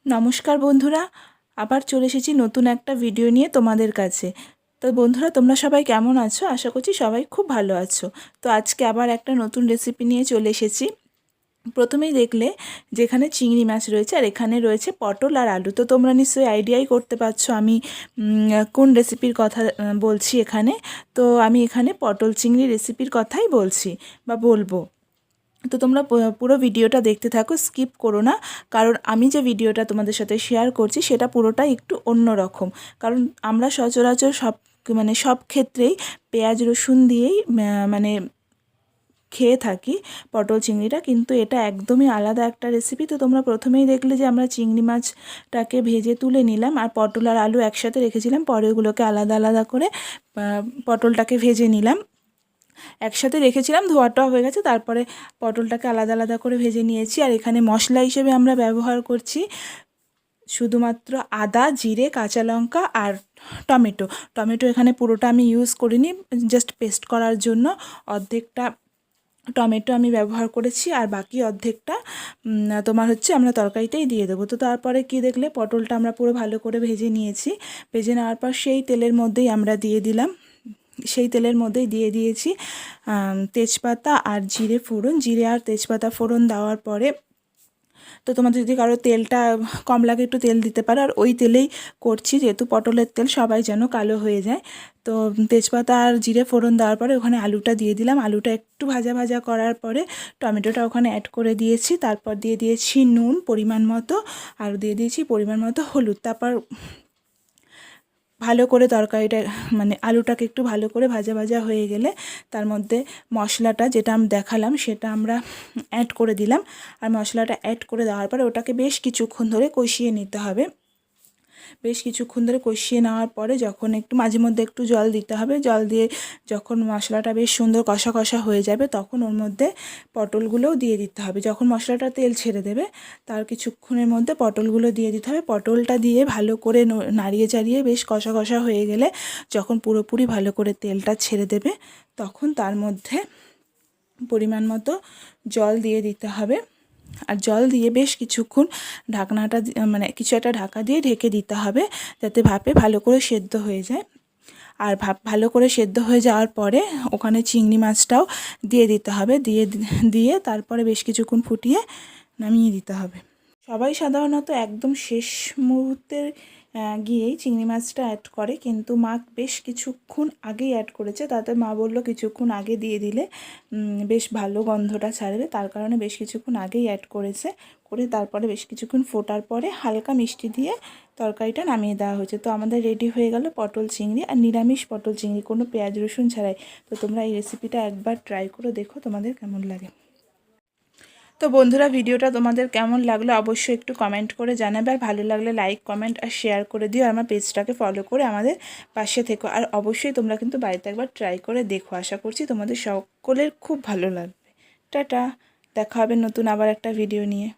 নমস্কার বন্ধুরা, আবার চলে এসেছি নতুন একটা ভিডিও নিয়ে তোমাদের কাছে। তো বন্ধুরা, তোমরা সবাই কেমন আছো? আশা করছি সবাই খুব ভালো আছো। তো আজকে আবার একটা নতুন রেসিপি নিয়ে চলে এসেছি। প্রথমেই দেখলে যেখানে চিংড়ি মাছ রয়েছে আর এখানে রয়েছে পটল আর আলু। তো তোমরা নিশ্চয়ই আইডিয়াই করতে পারছো আমি কোন রেসিপির কথা বলছি এখানে। তো আমি এখানে পটল চিংড়ি রেসিপির কথাই বলছি বা বলবো। তো তোমরা পুরো ভিডিওটা দেখতে থাকো, স্কিপ করো না। কারণ আমি যে ভিডিওটা তোমাদের সাথে শেয়ার করছি সেটা পুরোটাই একটু অন্য রকম। কারণ আমরা সচরাচর সব ক্ষেত্রেই পেঁয়াজ রসুন দিয়েই মানে খেয়ে থাকি পটল চিংড়িটা, কিন্তু এটা একদমই আলাদা একটা রেসিপি। তো তোমরা প্রথমেই দেখলে যে আমরা চিংড়ি মাছটাকে ভেজে তুলে নিলাম আর পটল আর আলু একসাথে রেখেছিলাম, পরে ওগুলোকে আলাদা আলাদা করে পটলটাকে ভেজে নিলাম। একসাথে রেখেছিলাম, ধোয়াটা হয়ে গেছে, তারপরে পটলটাকে আলাদা আলাদা করে ভেজে নিয়েছি। আর এখানে মশলা হিসেবে আমরা ব্যবহার করছি শুধুমাত্র আদা, জিরে, কাঁচা লঙ্কা আর টমেটো। টমেটো এখানে পুরোটা আমি ইউজ করিনি, জাস্ট পেস্ট করার জন্য অর্ধেকটা টমেটো আমি ব্যবহার করেছি, আর বাকি অর্ধেকটা তোমার হচ্ছে আমরা তরকারিতেই দিয়ে দেবো। তো তারপরে কি দেখলে পটলটা আমরা পুরো ভালো করে ভেজে নিয়েছি। ভেজে নেওয়ার পর সেই তেলের মধ্যেই আমরা দিয়ে দিয়েছি তেজপাতা আর জিরে ফোড়ন। জিরে আর তেজপাতা ফোড়ন দেওয়ার পরে, তো তোমাদের যদি কারো তেলটা কম লাগে একটু তেল দিতে পারো, আর ওই তেলেই করছি যেহেতু পটলের তেল সবাই যেন কালো হয়ে যায়। তো তেজপাতা আর জিরে ফোড়ন দেওয়ার পরে ওখানে আলুটা দিয়ে দিলাম। আলুটা একটু ভাজা ভাজা করার পরে টমেটোটা ওখানে অ্যাড করে দিয়েছি। তারপর দিয়ে দিয়েছি নুন পরিমাণ মতো, আর দিয়ে দিয়েছি পরিমাণ মতো হলুদ। তারপর ভালো করে তরকারিটা আলুটাকে একটু ভালো করে ভাজা ভাজা হয়ে গেলে তার মধ্যে মশলাটা যেটা আমি দেখালাম সেটা আমরা অ্যাড করে দিলাম। আর মশলাটা অ্যাড করে দেওয়ার পরে ওটাকে বেশ কিছুক্ষণ ধরে কষিয়ে নিতে হবে। বেশ কিছুক্ষণ ধরে কষিয়ে নেওয়ার পরে যখন একটু মাঝে মধ্যে একটু জল দিতে হবে, জল দিয়ে যখন মশলাটা বেশ সুন্দর কষা কষা হয়ে যাবে তখন ওর মধ্যে পটলগুলোও দিয়ে দিতে হবে। যখন মশলাটা তেল ছেড়ে দেবে তার কিছুক্ষণের মধ্যে পটলগুলো দিয়ে দিতে হবে। পটলটা দিয়ে ভালো করে নাড়িয়ে চাড়িয়ে বেশ কষা কষা হয়ে গেলে যখন পুরোপুরি ভালো করে তেলটা ছেড়ে দেবে তখন তার মধ্যে পরিমাণ মতো জল দিয়ে দিতে হবে। আর জল দিয়ে বেশ কিছুক্ষণ ঢাকনাটা কিছু একটা ঢাকা দিয়ে ঢেকে দিতে হবে যাতে ভাপে ভালো করে সেদ্ধ হয়ে যায়। আর ভালো করে সেদ্ধ হয়ে যাওয়ার পরে ওখানে চিংড়ি মাছটাও দিয়ে দিতে হবে। দিয়ে তারপরে বেশ কিছুক্ষণ ফুটিয়ে নামিয়ে দিতে হবে। সবাই সাধারণত একদম শেষ মুহূর্তে গিয়েই চিংড়ি মাছটা অ্যাড করে, কিন্তু মা বেশ কিছুক্ষণ আগেই অ্যাড করেছে। তাতে মা বললো কিছুক্ষণ আগে দিয়ে দিলে বেশ ভালো গন্ধটা ছাড়বে, তার কারণে বেশ কিছুক্ষণ আগেই অ্যাড করেছে। করে তারপরে বেশ কিছুক্ষণ ফোটার পরে হালকা মিষ্টি দিয়ে তরকারিটা নামিয়ে দেওয়া হয়েছে। তো আমাদের রেডি হয়ে গেল পটল চিংড়ি, আর নিরামিষ পটল চিংড়ি, কোনো পেঁয়াজ রসুন ছাড়াই। তো তোমরা এই রেসিপিটা একবার ট্রাই করে দেখো তোমাদের কেমন লাগে। তো বন্ধুরা, ভিডিওটা তোমাদের কেমন লাগলো অবশ্যই একটু কমেন্ট করে জানাবে, আর ভালো লাগলে লাইক কমেন্ট আর শেয়ার করে দিও। আর আমার পেজটাকে ফলো করে আমাদের পাশে থেকো। আর অবশ্যই তোমরা কিন্তু বাড়িতে একবার ট্রাই করে দেখো, আশা করছি তোমাদের সকলের খুব ভালো লাগবে। টাটা, দেখা হবে নতুন আবার একটা ভিডিও নিয়ে।